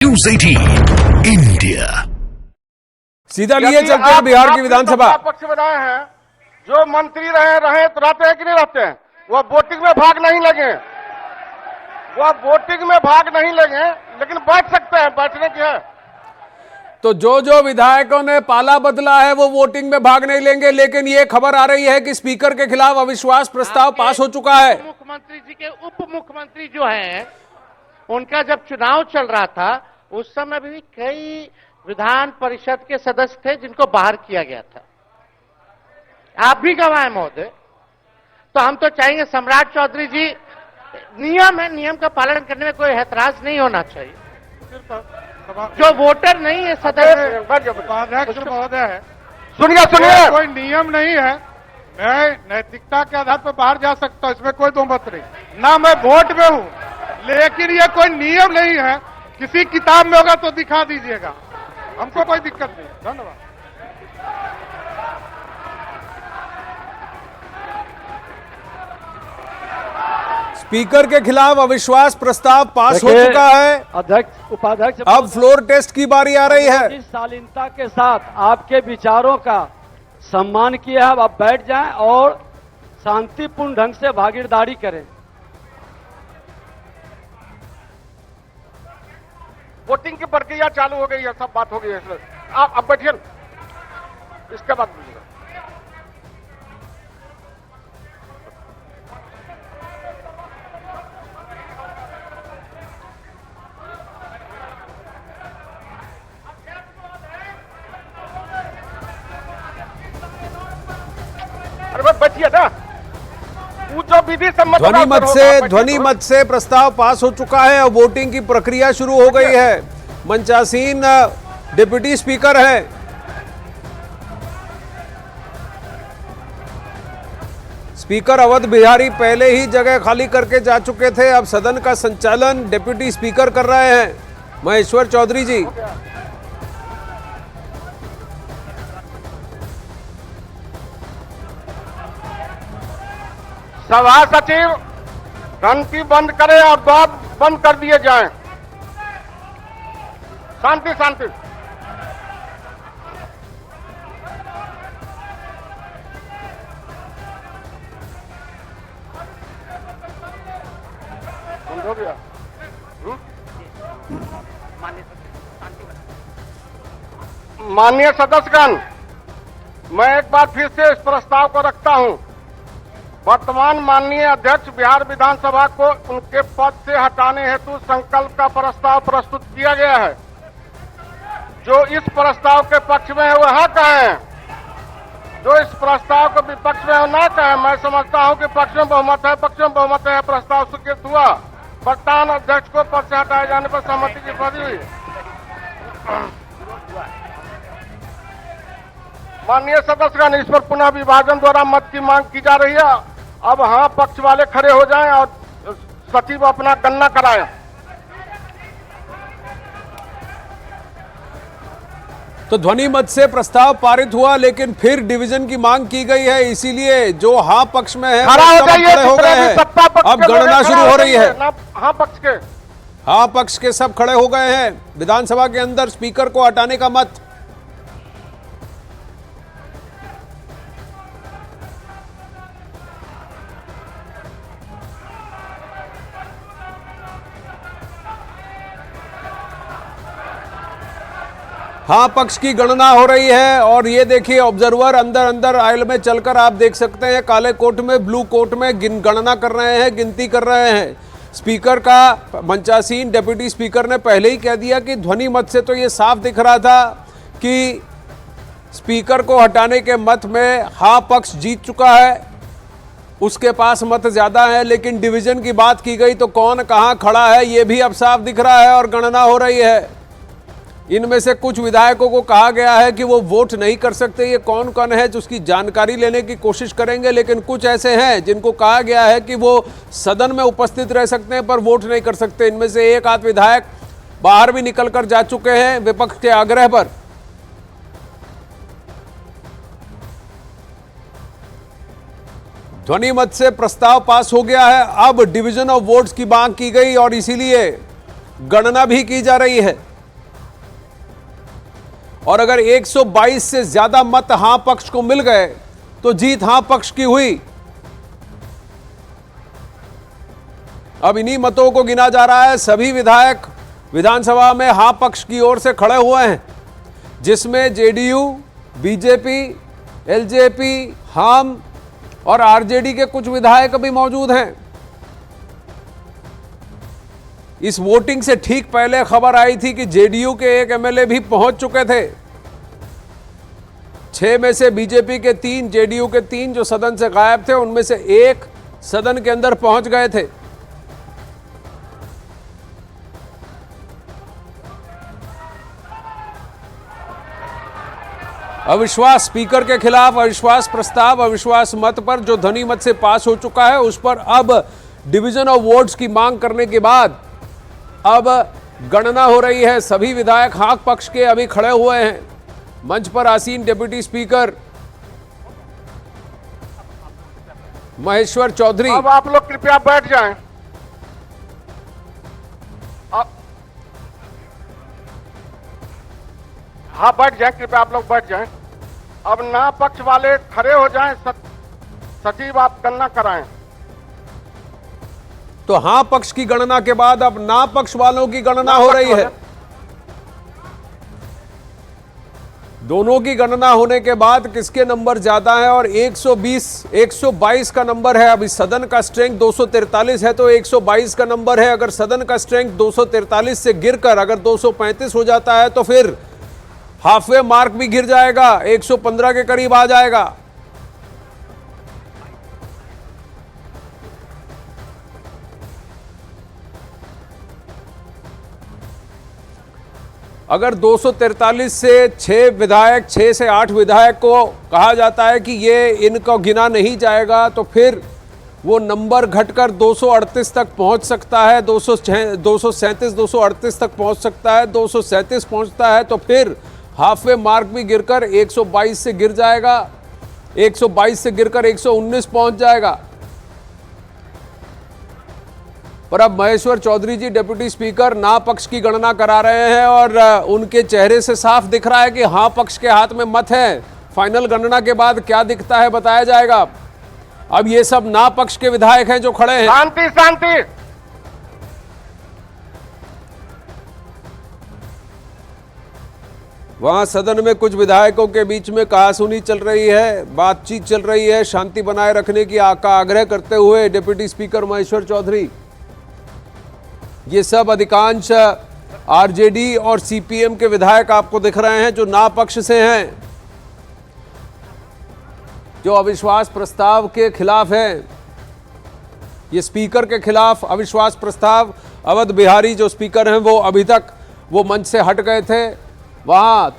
News 18 India. सीधा लिए चलते हैं बिहार की विधानसभा। पक्ष बनाए हैं जो मंत्री रहे तो रहते हैं कि नहीं रहते हैं। वह वोटिंग में भाग नहीं लगे, लेकिन बैठ सकते हैं, बैठने की है। तो जो विधायकों ने पाला बदला है वो वोटिंग में भाग नहीं लेंगे, लेकिन ये खबर आ रही है कि स्पीकर के खिलाफ अविश्वास प्रस्ताव पास हो चुका है। मुख्यमंत्री जी के उप मुख्यमंत्री जो हैं, उनका जब चुनाव चल रहा था उस समय भी कई विधान परिषद के सदस्य थे जिनको बाहर किया गया था। आप भी गवाए महोदय। तो हम तो चाहेंगे सम्राट चौधरी जी, नियम है, नियम का पालन करने में कोई ऐतराज नहीं होना चाहिए। जो वोटर नहीं है सदस्य उपाध्यक्ष महोदय है, सुनिए कोई नियम नहीं है। मैं नैतिकता के आधार पर बाहर जा सकता हूं, इसमें कोई दो मत नहीं। ना मैं वोट में हूं, लेकिन ये कोई नियम नहीं है। किसी किताब में होगा तो दिखा दीजिएगा, हमको कोई दिक्कत नहीं। धन्यवाद। स्पीकर के खिलाफ अविश्वास प्रस्ताव पास हो चुका है। अध्यक्ष उपाध्यक्ष अब फ्लोर टेस्ट की बारी आ रही है। इस शालीनता के साथ आपके विचारों का सम्मान किया है। आप बैठ जाएं और शांतिपूर्ण ढंग से भागीदारी करें। वोटिंग की प्रक्रिया चालू हो गई है, सब बात हो गई है। आप अब बैठिए, इसके बाद बोलिएगा। अरे भाई बैठिए ना, वो जो विधि सम्मत ध्वनि मत से प्रस्ताव पास हो चुका है और वोटिंग की प्रक्रिया शुरू हो गई है। मंचासीन डिप्टी स्पीकर है। स्पीकर अवध बिहारी पहले ही जगह खाली करके जा चुके थे। अब सदन का संचालन डिप्टी स्पीकर कर रहे हैं, महेश्वर चौधरी जी। सभा सचिव घंटी बंद करें और द्वार बंद कर दिए जाएं। शांति शांति। बंद हो गया। माननीय सदस्यगण, मैं एक बार फिर से इस प्रस्ताव को रखता हूं। वर्तमान माननीय अध्यक्ष बिहार विधानसभा को उनके पद से हटाने हेतु संकल्प का प्रस्ताव प्रस्तुत किया गया है। जो इस प्रस्ताव के पक्ष में है वह हाँ कहें, जो इस प्रस्ताव के विपक्ष में है ना कहें। मैं समझता हूं कि पक्ष में बहुमत है, प्रस्ताव स्वीकृत हुआ। प्रधान अध्यक्ष को पद से हटाए जाने पर सहमति की पदी हुई। माननीय सदस्यगण, इस पर पुनः विभाजन द्वारा मत की मांग की जा रही है। अब हाँ पक्ष वाले खड़े हो जाएं और सचिव अपना गणना कराएं। तो ध्वनि मत से प्रस्ताव पारित हुआ, लेकिन फिर डिवीजन की मांग की गई है। इसीलिए जो हाँ पक्ष में है खड़ा हो जाइए, खड़े हो गए हैं। अब गणना शुरू हो रही है। हाँ पक्ष के सब खड़े हो गए हैं। विधानसभा के अंदर स्पीकर को हटाने का मत। हाँ पक्ष की गणना हो रही है और ये देखिए ऑब्जर्वर अंदर आयल में चलकर आप देख सकते हैं, काले कोट में, ब्लू कोट में गणना कर रहे हैं, गिनती कर रहे हैं। स्पीकर का मंचासीन डिप्टी स्पीकर ने पहले ही कह दिया कि ध्वनि मत से तो ये साफ दिख रहा था कि स्पीकर को हटाने के मत में हाँ पक्ष जीत चुका है, उसके पास मत ज्यादा है। लेकिन डिवीजन की बात की गई तो कौन कहाँ खड़ा है ये भी अब साफ दिख रहा है और गणना हो रही है। इनमें से कुछ विधायकों को कहा गया है कि वो वोट नहीं कर सकते। ये कौन कौन है जो उसकी जानकारी लेने की कोशिश करेंगे, लेकिन कुछ ऐसे हैं जिनको कहा गया है कि वो सदन में उपस्थित रह सकते हैं पर वोट नहीं कर सकते। इनमें से एक आध विधायक बाहर भी निकलकर जा चुके हैं विपक्ष के आग्रह पर। ध्वनि मत से प्रस्ताव पास हो गया है। अब डिवीजन ऑफ वोट्स की मांग की गई और इसीलिए गणना भी की जा रही है। और अगर 122 से ज्यादा मत हां पक्ष को मिल गए तो जीत हां पक्ष की हुई। अब इन्हीं मतों को गिना जा रहा है। सभी विधायक विधानसभा में हां पक्ष की ओर से खड़े हुए हैं, जिसमें जेडीयू, बीजेपी, एलजेपी, हम और आरजेडी के कुछ विधायक भी मौजूद हैं। इस वोटिंग से ठीक पहले खबर आई थी कि जेडीयू के एक एमएलए भी पहुंच चुके थे। 6 में से बीजेपी के 3, जेडीयू के 3 जो सदन से गायब थे, उनमें से एक सदन के अंदर पहुंच गए थे। अविश्वास स्पीकर के खिलाफ अविश्वास प्रस्ताव अविश्वास मत पर जो ध्वनि मत से पास हो चुका है, उस पर अब डिवीजन ऑफ वोट्स की मांग करने के बाद अब गणना हो रही है। सभी विधायक हां पक्ष के अभी खड़े हुए हैं। मंच पर आसीन डिप्टी स्पीकर महेश्वर चौधरी। अब आप लोग कृपया बैठ जाएं। हाँ, बैठ जाएं, कृपया आप लोग बैठ जाएं। अब ना पक्ष वाले खड़े हो जाएं। सचिव आप गणना कराएं। तो हां पक्ष की गणना के बाद अब ना पक्ष वालों की गणना हो रही है। दोनों की गणना होने के बाद किसके नंबर ज्यादा है, और 122 का नंबर है। अभी सदन का स्ट्रेंथ 243 है, तो 122 का नंबर है। अगर सदन का स्ट्रेंथ 243 से गिरकर अगर 235 हो जाता है तो फिर हाफवे मार्क भी गिर जाएगा, 115 के करीब आ जाएगा। अगर 243 से 6 से 8 विधायक को कहा जाता है कि ये इनको गिना नहीं जाएगा, तो फिर वो नंबर घटकर 238 तक पहुंच सकता है, 237 238 तक पहुंच सकता है। 237 पहुंचता है तो फिर हाफवे मार्क भी गिरकर 122 से गिर जाएगा, 122 से गिरकर 119 पहुंच जाएगा। पर अब महेश्वर चौधरी जी डिप्टी स्पीकर ना पक्ष की गणना करा रहे हैं और उनके चेहरे से साफ दिख रहा है कि हाँ पक्ष के हाथ में मत है। फाइनल गणना के बाद क्या दिखता है बताया जाएगा। अब ये सब ना पक्ष के विधायक हैं जो खड़े हैं। शांति शांति। वहां सदन में कुछ विधायकों के बीच में कहासुनी चल रही है, बातचीत चल रही है। शांति बनाए रखने की आग्रह करते हुए डिप्टी स्पीकर महेश्वर चौधरी। ये सब अधिकांश आरजेडी और सीपीएम के विधायक आपको दिख रहे हैं जो ना पक्ष से हैं, जो अविश्वास प्रस्ताव के खिलाफ हैं। ये स्पीकर के खिलाफ अविश्वास प्रस्ताव, अवध बिहारी जो स्पीकर हैं वो अभी तक वो मंच से हट गए थे। वहां